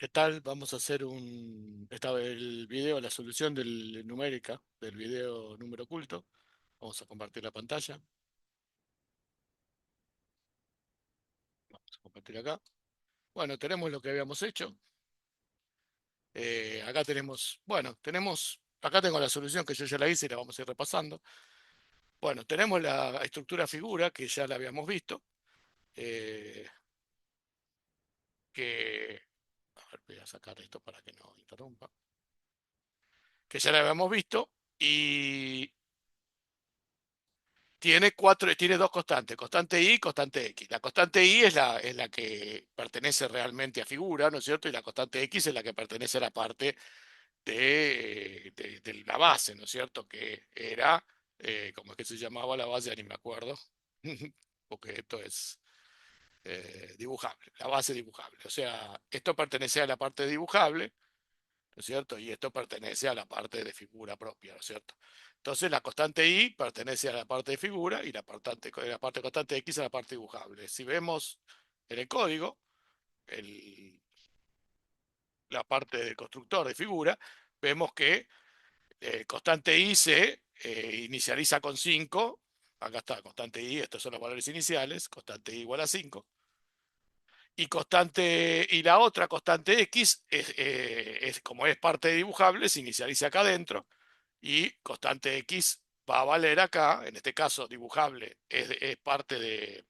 ¿Qué tal? Vamos a hacer el video, la solución del numérica, del video número oculto. Vamos a compartir la pantalla. Vamos a compartir acá. Bueno, tenemos lo que habíamos hecho. Acá tenemos, bueno, acá tengo la solución que yo ya la hice y la vamos a ir repasando. Bueno, tenemos la estructura figura que ya la habíamos visto. eh, que, a ver, voy a sacar esto para que no interrumpa. Que ya la habíamos visto y tiene dos constantes, constante y constante x. La constante y es la que pertenece realmente a figura, ¿no es cierto? Y la constante x es la que pertenece a la parte de la base, ¿no es cierto? Que era, ¿cómo es que se llamaba la base? Ya ni me acuerdo, porque esto es dibujable, la base dibujable. O sea, esto pertenece a la parte dibujable, ¿no es cierto? Y esto pertenece a la parte de figura propia, ¿no es cierto? Entonces la constante y pertenece a la parte de figura y la parte constante x a la parte dibujable. Si vemos en el código, el- la parte del constructor de figura, vemos que constante y se inicializa con 5. Acá está, constante y, estos son los valores iniciales, constante y igual a 5. Y la otra constante x como es parte dibujable, se inicializa acá adentro y constante x va a valer acá, en este caso dibujable es parte de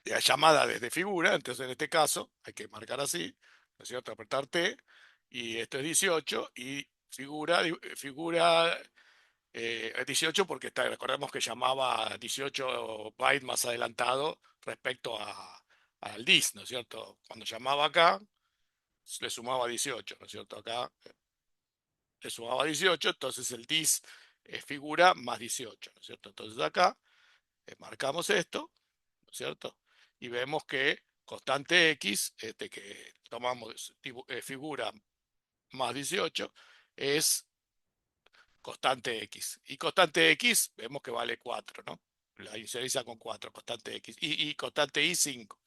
la llamada desde figura, entonces en este caso hay que marcar así, ¿no es cierto? Apretar T, y esto es 18, y figura 18 porque recordemos que llamaba 18 bytes más adelantado respecto al dis, ¿no es cierto? Cuando llamaba acá, le sumaba 18, ¿no es cierto? Acá le sumaba 18, entonces el dis es figura más 18, ¿no es cierto? Entonces acá marcamos esto, ¿no es cierto? Y vemos que constante x, que tomamos figura más 18, es constante x. Y constante x vemos que vale 4, ¿no? La inicializa con 4, constante x. Y constante y 5.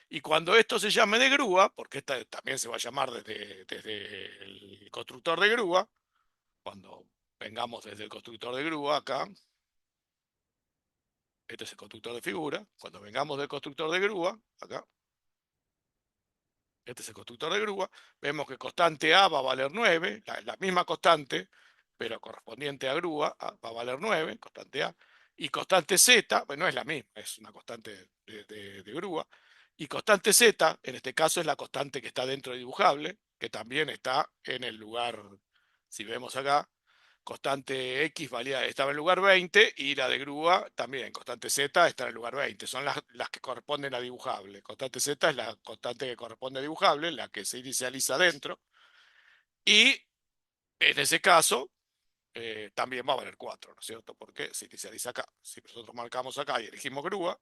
Y cuando esto se llame de grúa, porque esta también se va a llamar desde el constructor de grúa, cuando vengamos desde el constructor de grúa acá, este es el constructor de figura, cuando vengamos del constructor de grúa, acá, este es el constructor de grúa, vemos que constante A va a valer 9, la misma constante, pero correspondiente a grúa, va a valer 9, constante A, y constante Z, bueno, no es la misma, es una constante de grúa, y constante Z, en este caso es la constante que está dentro de dibujable, que también está en el lugar, si vemos acá, constante X estaba en el lugar 20 y la de grúa también, constante Z está en el lugar 20. Son las que corresponden a dibujable. Constante Z es la constante que corresponde a dibujable, la que se inicializa dentro. Y en ese caso también va a valer 4, ¿no es cierto? Porque se inicializa acá. Si nosotros marcamos acá y elegimos grúa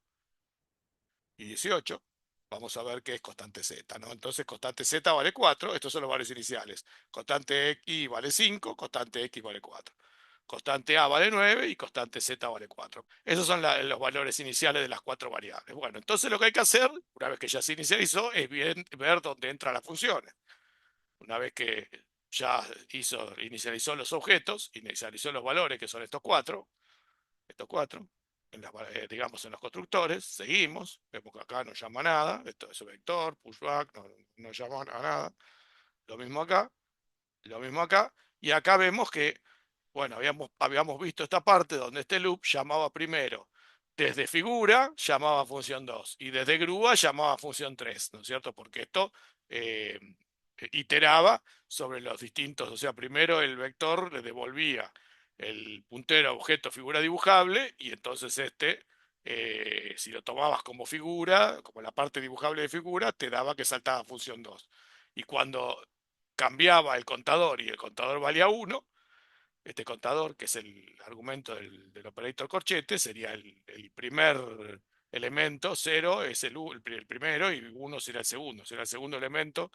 y 18, vamos a ver que es constante Z, ¿no? Entonces constante Z vale 4, estos son los valores iniciales. Constante X vale 5, constante X vale 4. Constante A vale 9 y constante Z vale 4. Esos son los valores iniciales de las cuatro variables. Bueno, entonces lo que hay que hacer, una vez que ya se inicializó, es ver dónde entran las funciones. Una vez que ya inicializó los objetos, inicializó los valores, que son estos cuatro, digamos en los constructores, seguimos, vemos que acá no llama nada, esto es un vector, pushback, no llama a nada. Lo mismo acá, lo mismo acá, y acá vemos que bueno, habíamos visto esta parte donde este loop llamaba primero desde figura, llamaba función 2 y desde grúa llamaba función 3, ¿no es cierto? Porque esto eh, iteraba sobre los distintos, o sea, primero el vector le devolvía el puntero a objeto figura dibujable y entonces si lo tomabas como figura, como la parte dibujable de figura, te daba que saltaba función 2. Y cuando cambiaba el contador y el contador valía 1, este contador, que es el argumento del operator corchete, sería el primer elemento, 0 es el primero y 1 será el segundo elemento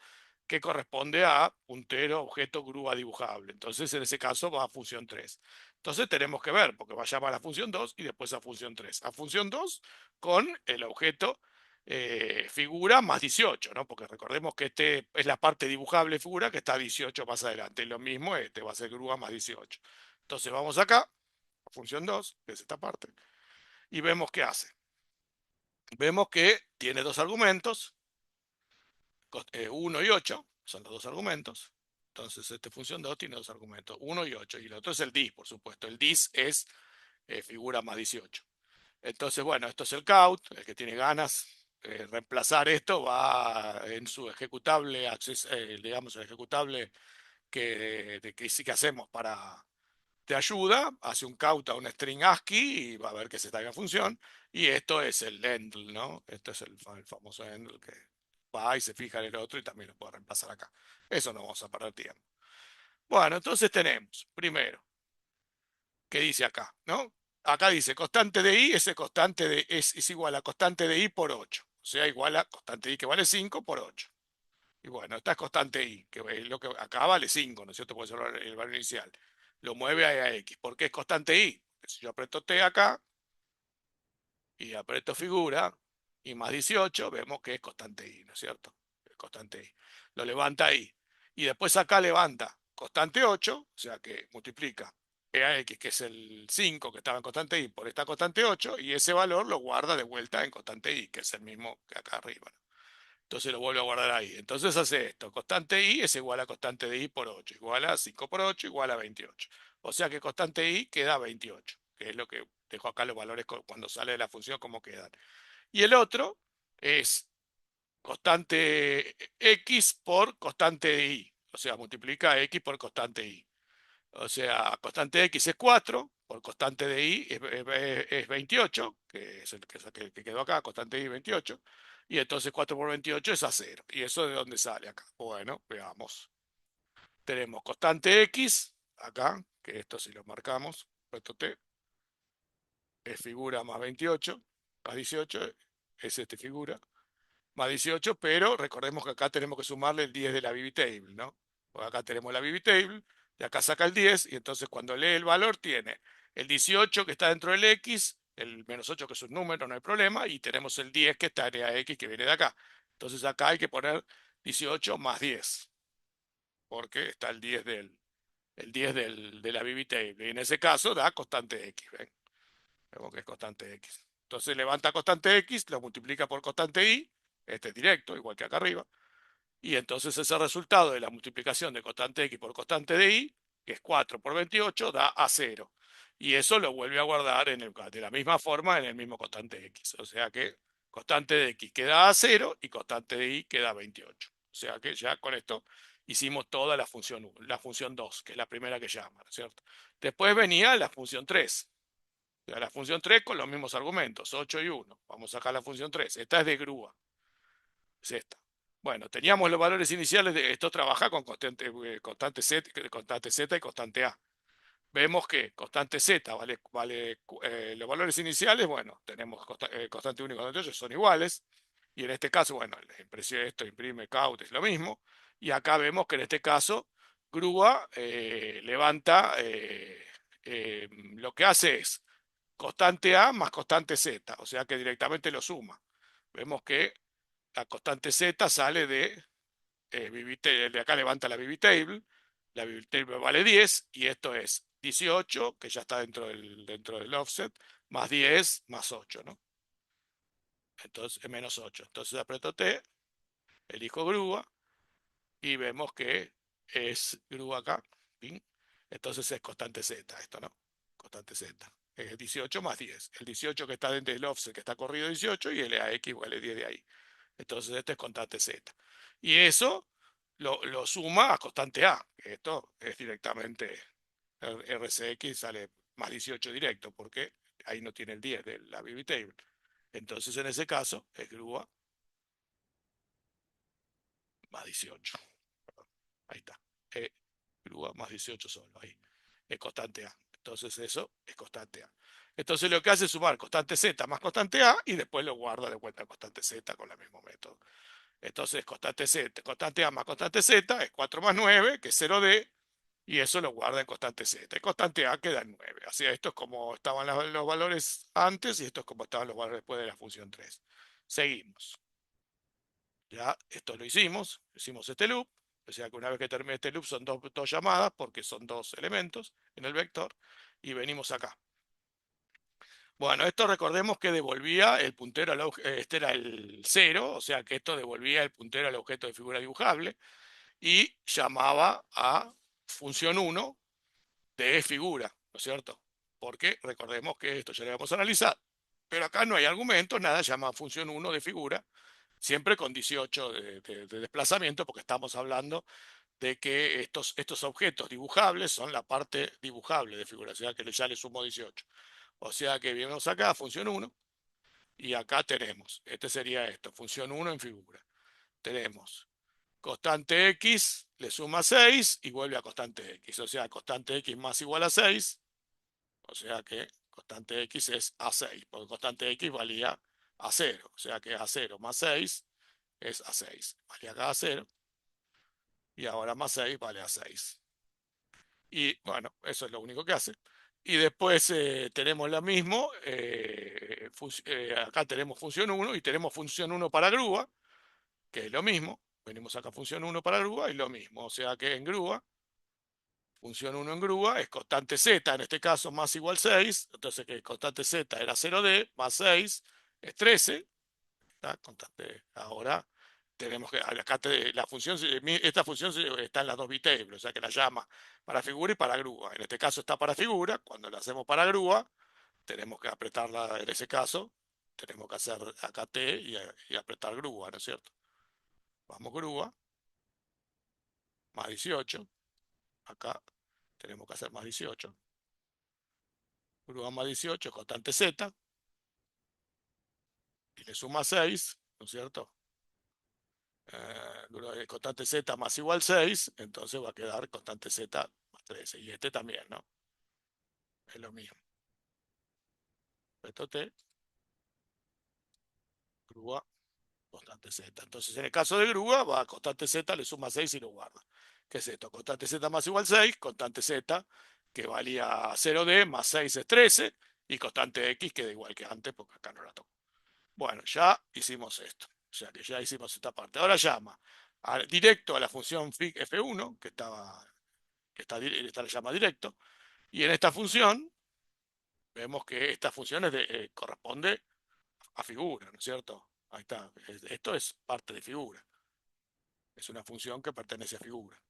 que corresponde a puntero, objeto, grúa dibujable. Entonces en ese caso va a función 3. Entonces tenemos que ver, porque va a llamar a función 2 y después a función 3. A función 2 con el objeto figura más 18, ¿no? Porque recordemos que este es la parte dibujable figura que está 18 más adelante. Y lo mismo, este va a ser grúa más 18. Entonces vamos acá, a función 2, que es esta parte, y vemos qué hace. Vemos que tiene dos argumentos, 1 y 8, son los dos argumentos. Entonces, esta función 2 tiene dos argumentos, 1 y 8. Y el otro es el dis, por supuesto. El dis es figura más 18. Entonces, bueno, esto es el count. El que tiene ganas de reemplazar esto va en su ejecutable, digamos, el ejecutable que sí que hacemos para te ayuda, hace un count a un string ASCII y va a ver que se está en función. Y esto es el handle, ¿no? Esto es el famoso handle que va y se fija en el otro y también lo puede reemplazar acá. Eso no vamos a perder tiempo. Bueno, entonces tenemos, primero, ¿qué dice acá? ¿No? Acá dice constante de i, ese constante es igual a constante de i por 8. O sea, igual a constante de i que vale 5 por 8. Y bueno, esta es constante i, que es lo que acá vale 5, ¿no es cierto? Puede ser el valor inicial. Lo mueve a x. ¿Por qué es constante i? Porque si yo aprieto t acá y aprieto figura y más 18, vemos que es constante i, ¿no es cierto? Es constante i. Lo levanta ahí. Y después acá levanta constante 8, o sea que multiplica e a x, que es el 5 que estaba en constante i, por esta constante 8, y ese valor lo guarda de vuelta en constante i, que es el mismo que acá arriba, ¿no? Entonces lo vuelve a guardar ahí. Entonces hace esto. Constante i es igual a constante de i por 8. Igual a 5 por 8, igual a 28. O sea que constante i queda 28, que es lo que dejo acá los valores cuando sale de la función como quedan. Y el otro es constante x por constante de i. O sea, multiplica x por constante i. O sea, constante x es 4, por constante de i es 28, que es el que quedó acá, constante i 28, y entonces 4 por 28 es a 0. ¿Y eso de dónde sale acá? Bueno, veamos. Tenemos constante x, acá, que esto si lo marcamos, puesto t, es figura más 28, más 18, es este figura, más 18, pero recordemos que acá tenemos que sumarle el 10 de la BB Table, ¿no? Pues acá tenemos la BB Table, y acá saca el 10, y entonces cuando lee el valor tiene el 18 que está dentro del X, el menos 8 que es un número, no hay problema, y tenemos el 10 que está en la X que viene de acá. Entonces acá hay que poner 18 más 10, porque está el 10 de la BB Table, y en ese caso da constante X, ¿ven? Vemos que es constante X. Entonces levanta constante X, lo multiplica por constante Y, este es directo, igual que acá arriba, y entonces ese resultado de la multiplicación de constante X por constante de Y, que es 4 por 28, da a 0. Y eso lo vuelve a guardar de la misma forma en el mismo constante X. O sea que constante de X queda a 0 y constante de Y queda a 28. O sea que ya con esto hicimos toda la función 2, que es la primera que llama, ¿cierto? Después venía la función 3. La función 3 con los mismos argumentos, 8 y 1. Vamos a sacar la función 3. Esta es de grúa. Es esta. Bueno, teníamos los valores iniciales de esto trabaja con constante Z y constante A. Vemos que constante Z vale los valores iniciales, bueno, tenemos constante 1 y constante 8 son iguales. Y en este caso, bueno, la impresión esto imprime count es lo mismo. Y acá vemos que en este caso, grúa levanta, lo que hace es constante A más constante Z, o sea que directamente lo suma. Vemos que la constante Z sale de acá levanta la BB Table, la BB Table vale 10 y esto es 18, que ya está dentro del offset, más 10 más 8, ¿no? Entonces, menos 8. Entonces aprieto T, elijo grúa y vemos que es grúa acá. ¿Sí? Entonces es constante Z, esto no, constante Z. Es 18 más 10. El 18 que está dentro del offset, que está corrido 18, y el AX vale 10 de ahí. Entonces este es constante Z. Y eso lo suma a constante A. Esto es directamente RCX, sale más 18 directo, porque ahí no tiene el 10 de la BB Table. Entonces en ese caso es grúa más 18. Ahí está. E, grúa más 18 solo. Ahí. Es constante A. Entonces eso es constante A. Entonces lo que hace es sumar constante Z más constante A y después lo guarda de vuelta constante Z con el mismo método. Entonces constante Z, constante A más constante Z es 4 más 9, que es 0D, y eso lo guarda en constante Z. Y constante A queda en 9. Así esto es como estaban los valores antes y esto es como estaban los valores después de la función 3. Seguimos. Ya esto lo hicimos este loop, o sea que una vez que termine este loop son dos llamadas porque son dos elementos en el vector y venimos acá. Bueno, esto recordemos que devolvía el puntero al objeto, este era el 0, o sea que esto devolvía el puntero al objeto de figura dibujable y llamaba a función 1 de figura, ¿no es cierto? Porque recordemos que esto ya lo vamos a analizar, pero acá no hay argumentos, nada, llama a función 1 de figura, siempre con 18 de desplazamiento, porque estamos hablando de que estos objetos dibujables son la parte dibujable de figura, o sea que ya le sumo 18. O sea que vemos acá función 1 y acá tenemos, este sería esto, función 1 en figura. Tenemos constante x le suma 6 y vuelve a constante x, o sea, constante x más igual a 6, o sea que constante x es a6, porque constante x valía a0, o sea que a0 más 6 es a6, valía acá a0 y ahora más 6 vale a6. Y bueno, eso es lo único que hace. Y después tenemos lo mismo, acá tenemos función 1 y tenemos función 1 para grúa, que es lo mismo. Venimos acá función 1 para grúa y lo mismo. O sea que en grúa, función 1 en grúa es constante z, en este caso más igual 6. Entonces que constante z era 0D, más 6 es 13. ¿Está? Constante. Ahora tenemos que, acá la función, esta función está en las dos bitables, o sea que la llama para figura y para grúa. En este caso está para figura, cuando la hacemos para grúa, tenemos que apretarla en ese caso, tenemos que hacer acá T y apretar grúa, ¿no es cierto? Vamos grúa, más 18, acá tenemos que hacer más 18, grúa más 18, constante Z, y le suma 6, ¿no es cierto? Constante Z más igual 6, entonces va a quedar constante Z más 13, y este también, ¿no? Es lo mismo. Esto T, grúa, constante Z. Entonces, en el caso de grúa, va a constante Z, le suma 6 y lo guarda. ¿Qué es esto? Constante Z más igual 6, constante Z, que valía 0D, más 6 es 13, y constante X queda igual que antes, porque acá no la toco. Bueno, ya hicimos esto. O sea que ya hicimos esta parte. Ahora llama directo a la función fig F1, esta le llama directo, y en esta función vemos que esta función corresponde a figura, ¿no es cierto? Ahí está. Esto es parte de figura. Es una función que pertenece a figura.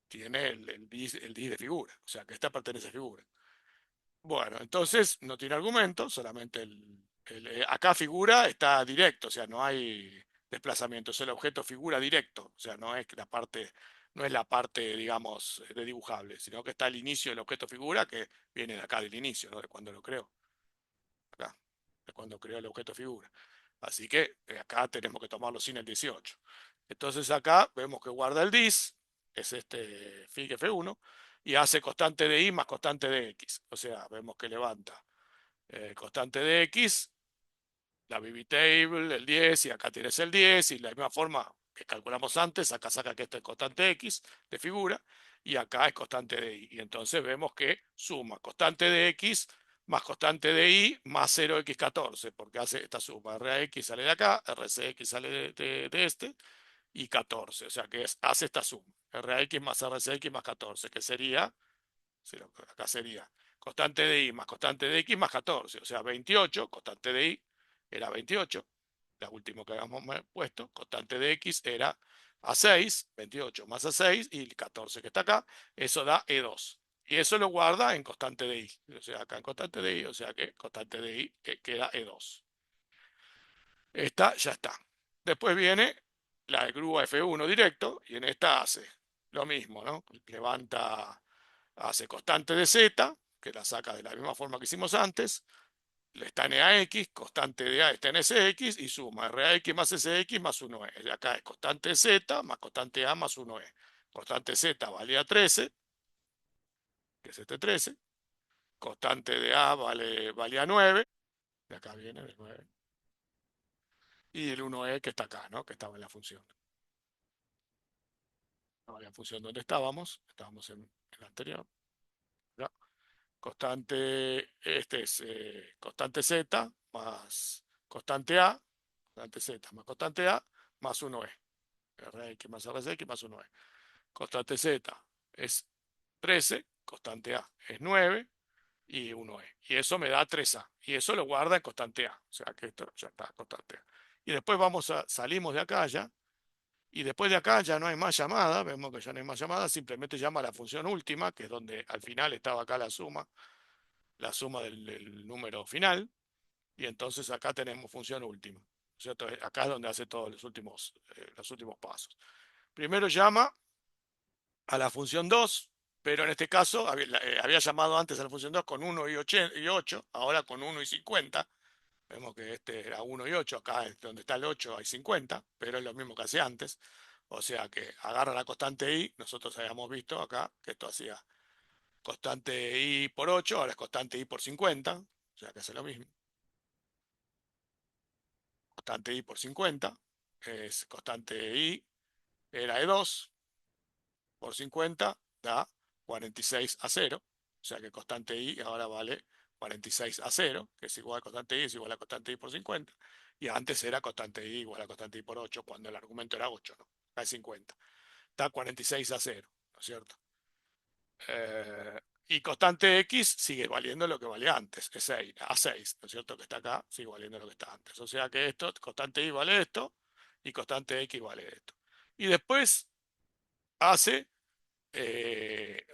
Tiene el dis de figura. O sea que esta pertenece a figura. Bueno, entonces no tiene argumento, solamente acá figura está directo, o sea, no hay desplazamiento, es el objeto figura directo, o sea, no es la parte, digamos, de dibujable, sino que está el inicio del objeto figura que viene de acá del inicio, ¿no? De cuando lo creo, acá, de cuando creó el objeto figura. Así que acá tenemos que tomarlo sin el 18. Entonces acá vemos que guarda el dis, es este fig F1, y hace constante de y más constante de x. O sea, vemos que levanta constante de x, la BB table, el 10, y acá tienes el 10, y de la misma forma que calculamos antes, acá saca que esto es constante x de figura, y acá es constante de y. Y entonces vemos que suma constante de x más constante de y más 0x14, porque hace esta suma. RX sale de acá, RCX sale de este, y 14, o sea que hace esta suma. RX más RCX más 14, que sería, acá sería constante de y más constante de x más 14, o sea 28, constante de y era 28, la última que habíamos puesto, constante de x era a6, 28 más a6 y el 14 que está acá, eso da E2. Y eso lo guarda en constante de i, o sea acá en constante de i, o sea que constante de i que queda E2. Esta ya está. Después viene la grúa F1 directo y en esta hace lo mismo, ¿no? Levanta, hace constante de Z, que la saca de la misma forma que hicimos antes, le está en EAX, constante de A está en SX y suma RAX más SX más 1E. Y acá es constante Z más constante A más 1E. Constante Z valía 13, que es este 13. Constante de A valía 9, de acá viene el 9. Y el 1E que está acá, ¿no? Que estaba en la función. No, la función donde estábamos en el anterior. Constante, este es constante Z más constante Z más constante A, más 1E. Rx más Rx más 1E. Constante Z es 13, constante A es 9 y 1E. Y eso me da 3A. Y eso lo guarda en constante A. O sea que esto ya está constante A. Y después salimos de acá ya. Y después de acá ya no hay más llamada. Vemos que ya no hay más llamada. Simplemente llama a la función última, que es donde al final estaba acá la suma del número final. Y entonces acá tenemos función última. ¿Cierto? Acá es donde hace todos los últimos pasos. Primero llama a la función 2, pero en este caso había llamado antes a la función 2 con 1 y 8, ahora con 1 y 50. Vemos que este era 1 y 8, acá es donde está el 8 hay 50, pero es lo mismo que hacía antes. O sea que agarra la constante i, nosotros habíamos visto acá que esto hacía constante i por 8, ahora es constante i por 50, o sea que hace lo mismo. Constante i por 50 es constante i, era E2 por 50 da 46 a 0, o sea que constante i ahora vale 46 a 0, que es igual a constante i, es igual a constante i por 50, y antes era constante i igual a constante i por 8, cuando el argumento era 8, ¿no? Acá es 50. Da 46 a 0, ¿no es cierto? Y constante x sigue valiendo lo que valía antes, es 6, a 6, ¿no es cierto? Que está acá, sigue valiendo lo que está antes. O sea que esto, constante y vale esto, y constante x vale esto. Y después hace,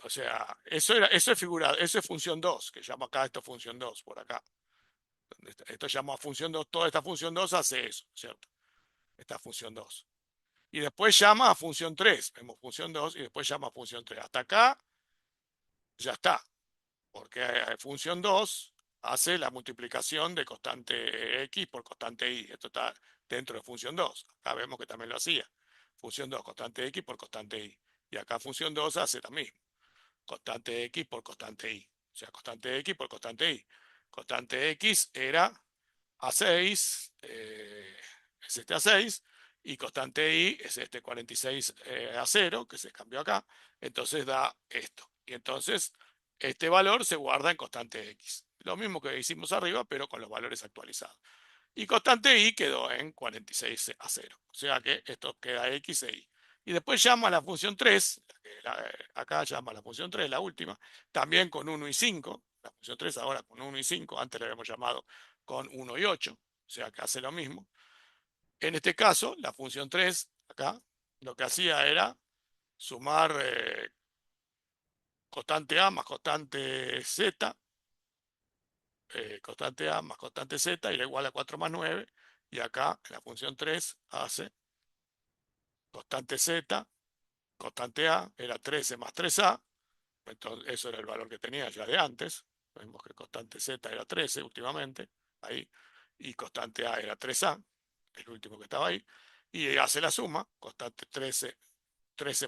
o sea, eso es figurado, eso es función 2, que llamo acá esto función 2, por acá. Esto llama función 2, toda esta función 2 hace eso, ¿cierto? Esta función 2. Y después llama a función 3, vemos función 2 y después llama a función 3. Hasta acá ya está. Porque función 2 hace la multiplicación de constante x por constante y. Esto está dentro de función 2. Acá vemos que también lo hacía. Función 2, constante x por constante y. Y acá función 2 hace lo mismo. Constante x por constante y. O sea, constante x por constante y. Constante x era A6, es este A6, y constante I es este 46 a 0, que se cambió acá, entonces da esto. Y entonces este valor se guarda en constante X. Lo mismo que hicimos arriba, pero con los valores actualizados. Y constante I quedó en 46 a 0. O sea que esto queda X e Y. Y después llama a la función 3, acá llama a la función 3, la última, también con 1 y 5. La función 3 ahora con 1 y 5, antes le habíamos llamado con 1 y 8, o sea que hace lo mismo. En este caso, la función 3, acá, lo que hacía era sumar constante A más constante Z, constante A más constante Z, y la igual a 4 más 9, y acá la función 3 hace constante Z, constante A, era 13 más 3A, entonces eso era el valor que tenía ya de antes, vemos que constante Z era 13 últimamente, ahí, y constante A era 3A, el último que estaba ahí, y hace la suma, constante 13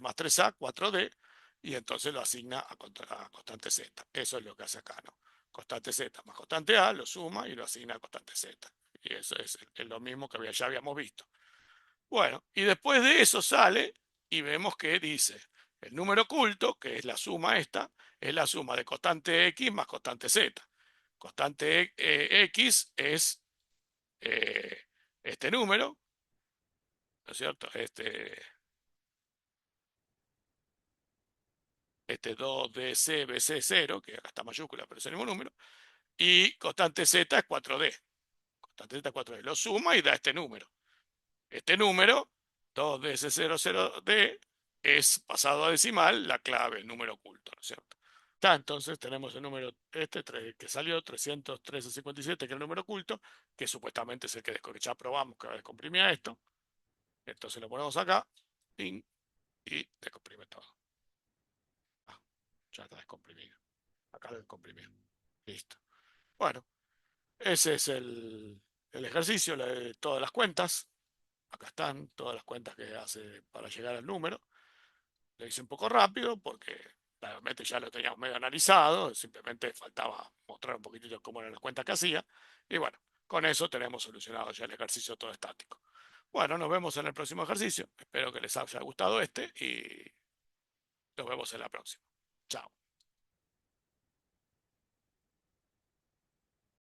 más 3A, 4D, y entonces lo asigna a constante Z. Eso es lo que hace acá, ¿no? Constante Z más constante A, lo suma y lo asigna a constante Z. Y eso es lo mismo que ya habíamos visto. Bueno, y después de eso sale y vemos que dice el número oculto, que es la suma esta, es la suma de constante X más constante Z. Constante X es eh, este número, ¿no es cierto? Este 2DC, BC0, que acá está mayúscula, pero es el mismo número, y constante Z es 4D. Constante Z es 4D. Lo suma y da este número. Este número, 2DC00D, es pasado a decimal la clave, el número oculto, ¿no es cierto? Está, entonces tenemos el número que salió, 313,57, que es el número oculto, que supuestamente es el que ya probamos que descomprimía esto. Entonces lo ponemos acá, y descomprime todo. Ah, ya está descomprimido. Acá lo descomprimió. Listo. Bueno, ese es el ejercicio de todas las cuentas. Acá están todas las cuentas que hace para llegar al número. Lo hice un poco rápido porque realmente ya lo teníamos medio analizado, simplemente faltaba mostrar un poquitito cómo eran las cuentas que hacía. Y bueno, con eso tenemos solucionado ya el ejercicio todo estático. Bueno, nos vemos en el próximo ejercicio. Espero que les haya gustado este y nos vemos en la próxima. Chao.